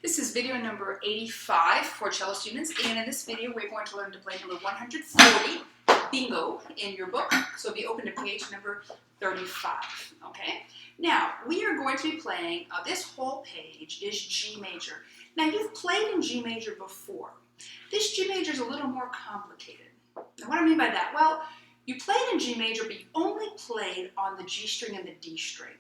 This is video number 85 for cello students, and in this video we're going to learn to play number 140, bingo, in your book. So be open to page number 35, okay? Now, we are going to be playing, this whole page is G major. Now, you've played in G major before. This G major is a little more complicated. Now, what do I mean by that? Well, you played in G major, but you only played on the G string and the D string.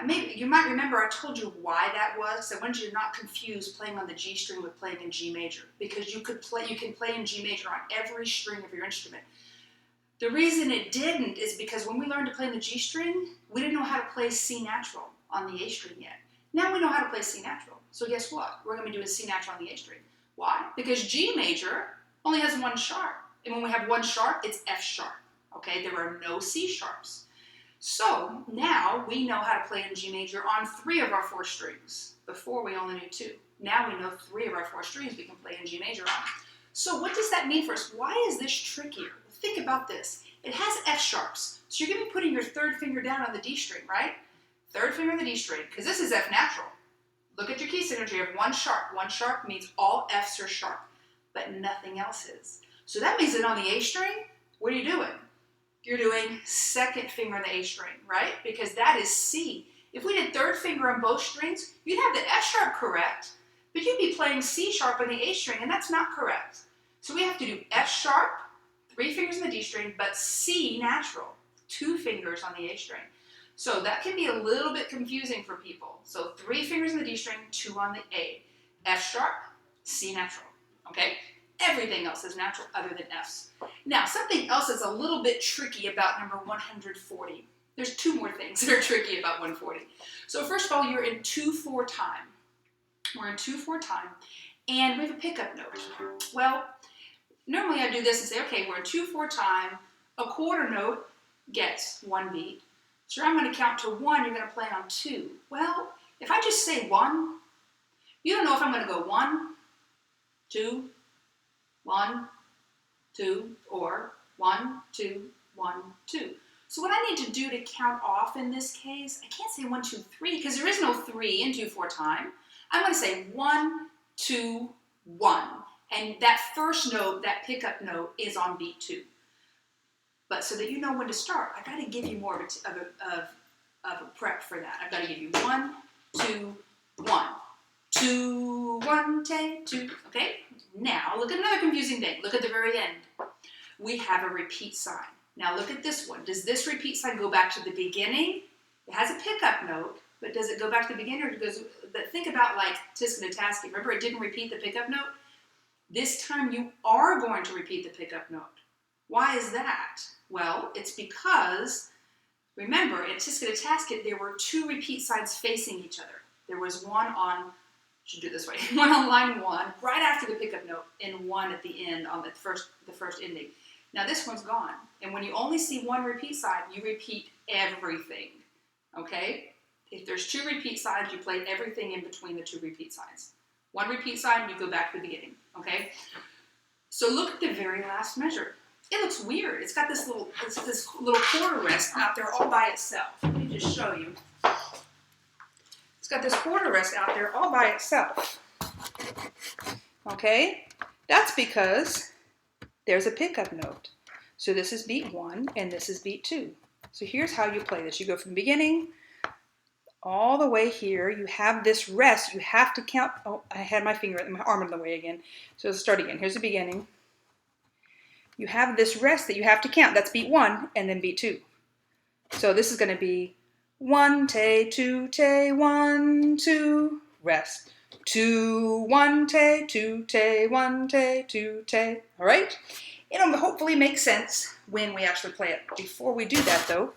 You might remember I told you why that was. So I wanted you to not confuse playing on the G string with playing in G major, because you can play in G major on every string of your instrument. The reason it didn't is because when we learned to play in the G string, we didn't know how to play C natural on the A string yet. Now we know how to play C natural. So guess what? We're going to be doing C natural on the A string. Why? Because G major only has one sharp. And when we have one sharp, it's F sharp. Okay, there are no C sharps. So now we know how to play in G major on 3 of our 4 strings. Before we only knew 2. Now we know 3 of our 4 strings we can play in G major on. So what does that mean for us? Why is this trickier? Think about this. It has F sharps. So you're going to be putting your 3rd finger down on the D string, right? 3rd finger on the D string, because this is F natural. Look at your key signature. You have 1 sharp. 1 sharp means all Fs are sharp, but nothing else is. So that means that on the A string, what are you doing? You're doing 2nd finger on the A string, right? Because that is C. If we did 3rd finger on both strings, you'd have the F sharp correct, but you'd be playing C sharp on the A string, and that's not correct. So we have to do F sharp, 3 fingers on the D string, but C natural, 2 fingers on the A string. So that can be a little bit confusing for people. So 3 fingers on the D string, 2 on the A. F sharp, C natural, okay? Everything else is natural other than Fs. Now, something else that's a little bit tricky about number 140. There's 2 more things that are tricky about 140. So first of all, you're in 2/4 time. We're in 2/4 time, and we have a pickup note. Well, normally I do this and say, okay, we're in 2/4 time. A quarter note gets 1 beat. So I'm going to count to 1. You're going to play on 2. Well, if I just say 1, you don't know if I'm going to go 1, 2, 1, 2, or 1, 2, 1, 2. So what I need to do to count off in this case, I can't say 1, 2, 3, because there is no 3 in 2/4 time. I'm going to say 1, 2, 1. And that first note, that pickup note, is on beat 2. But so that you know when to start, I've got to give you more of a prep for that. I've got to give you 1, 2, 1. 2, 1, 2, okay? Now, look at another confusing thing. Look at the very end. We have a repeat sign. Now, look at this one. Does this repeat sign go back to the beginning? It has a pickup note, but does it go back to the beginning? Or think about like Tiskanatasky. Remember, it didn't repeat the pickup note? This time, you are going to repeat the pickup note. Why is that? Well, it's because, remember, in Tiskanatasky, there were 2 repeat signs facing each other. There was one on, should do it this way, one on line 1, right after the pickup note, and 1 at the end on the first ending. Now this one's gone, and when you only see 1 repeat sign, you repeat everything, okay? If there's 2 repeat signs, you play everything in between the 2 repeat signs. 1 repeat sign, you go back to the beginning, okay? So look at the very last measure. It looks weird. It's got this little quarter rest out there all by itself. Let me just show you. It's got this quarter rest out there all by itself. Okay? That's because there's a pickup note. So this is beat 1 and this is beat 2. So here's how you play this. You go from the beginning all the way here. You have this rest. You have to count. Oh, I had my arm in the way again. So let's start again. Here's the beginning. You have this rest that you have to count. That's beat 1 and then beat 2. So this is going to be 1, 2, 1, 2, rest. 2, 1, 2, 1, 2, all right? It'll hopefully make sense when we actually play it. Before we do that, though,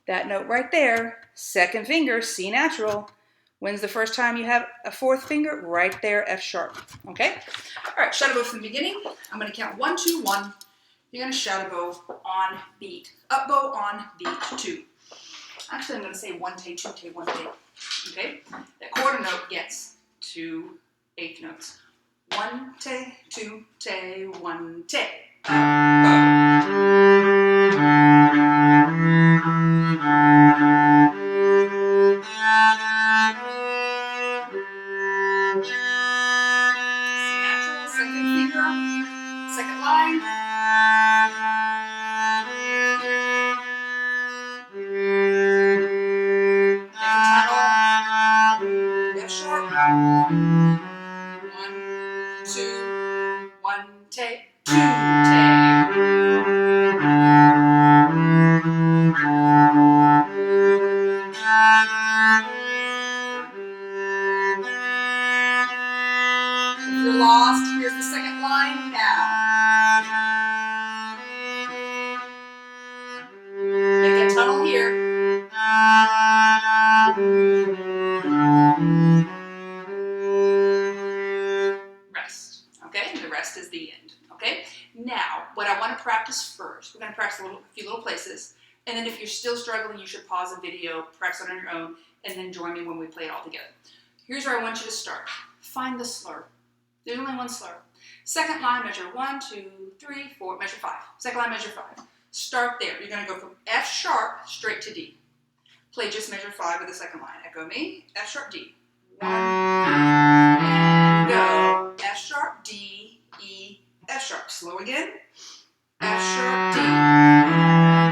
that note right there, 2nd finger, C natural. When's the first time you have a 4th finger? Right there, F sharp, okay? All right, shadow bow from the beginning. I'm going to count 1, 2, 1. You're going to shadow bow on beat, up bow on beat 2. Actually, I'm going to say 1, 2, 1, okay? That quarter note gets 2 eighth notes. 1, 2, 1, bow. line. Make a tunnel. F sharp. 1, 2, 1 take, 2 take. If you're lost, here's the second line now. Make a tunnel here. Rest, okay? And the rest is the end, okay? Now, what I want to practice first, we're going to practice a few little places, and then if you're still struggling, you should pause the video, practice it on your own, and then join me when we play it all together. Here's where I want you to start. Find the slur. There's only one slur. Second line, measure 1, 2, 3, 4, measure 5. Second line, measure 5. Start there. You're going to go from F sharp straight to D. Play just measure 5 of the second line. Echo me. F sharp, D. 1, and go. F sharp, D, E, F sharp. Slow again. F sharp, D.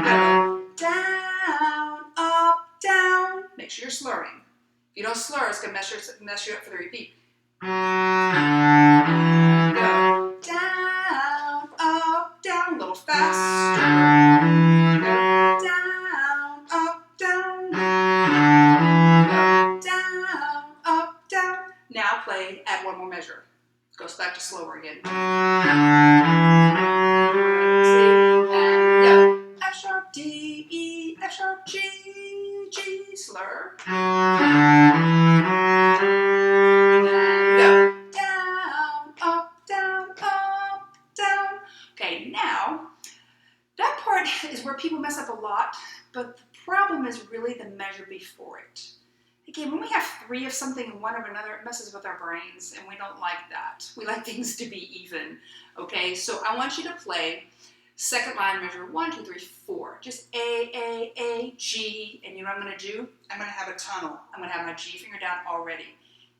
Go. Down, up, down. Make sure you're slurring. If you don't slur, it's going to mess you up for the repeat. Go. Down, up, down. A little faster. Go. Down, up, down. Go. Down, up, down. Now play at one more measure. Goes back to slower again. See? And go. F sharp, D, E, F sharp, G, G, slur. And go. Down, up, down, up, down. Okay, now, that part is where people mess up a lot, but the problem is really the measure before it. Again, when we have 3 of something and 1 of another, it messes with our brains, and we don't like that. We like things to be even, okay? So I want you to play second line, measure 1, 2, 3, 4. Just A, G, and you know what I'm going to do? I'm going to have a tunnel. I'm going to have my G finger down already.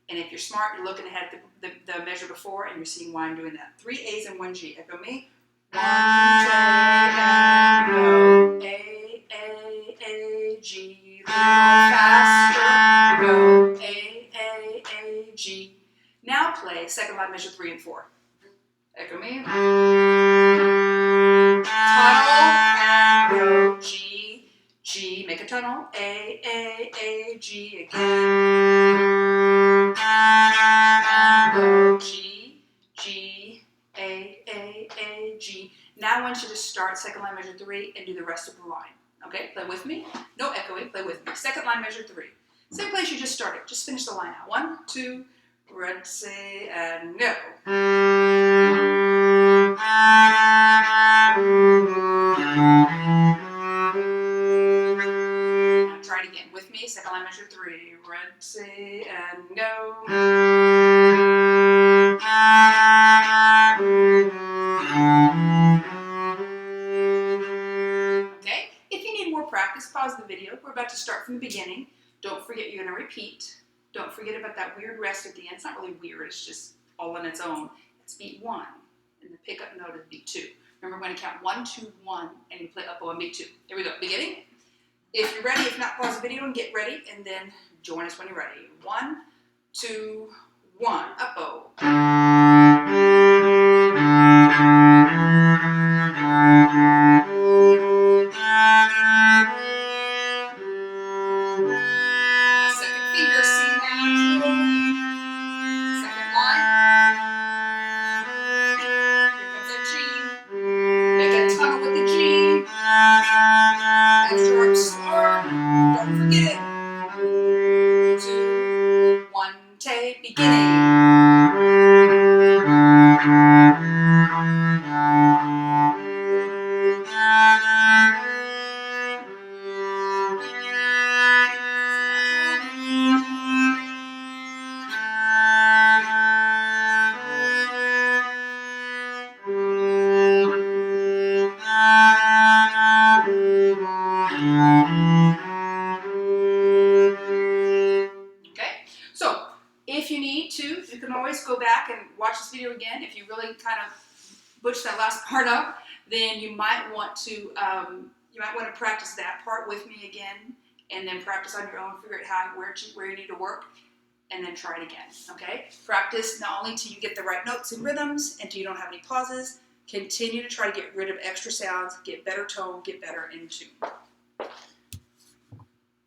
And if you're smart, you're looking ahead at the measure before, and you're seeing why I'm doing that. 3 A's and 1 G. Echo me. 1, 2, and go. A, G. Little faster. Go. A, G. Now play second line, measure 3 and 4. Echo me. Tunnel and go. G, G. Make a tunnel. A, G again. And go. G, G, A, G. Now I want you to start second line, measure 3, and do the rest of the line. Okay, play with me. No echoing, play with me. Second line, measure 3. Same place you just started. Just finish the line out. 1, 2, ready, and go. Now try it again with me. Second line, measure 3. Ready, and go. Okay, if you need more practice, pause the video. We're about to start from the beginning. Don't forget you're going to repeat. Don't forget about that weird rest at the end. It's not really weird, it's just all on its own. It's beat 1, and the pickup note is beat 2. Remember, we're going to count 1, 2, 1, and you play up 1, beat 2. Here we go, beginning. If you're ready, if not, pause the video and get ready, and then join us when you're ready. 1, 2, 1, up-o. Second finger, C natural. Second line. Here comes that G. Make a tunnel with the G. F sharp slur. Don't forget it. 2, 1, take, beginning. Okay, so if you need to, you can always go back and watch this video again if you really kind of butch that last part up, then you might want to practice that part with me again, and then practice on your own, figure out where you need to work, and then try it again, okay? Practice not only till you get the right notes and rhythms, and till you don't have any pauses. Continue to try to get rid of extra sounds, get better tone, get better in tune.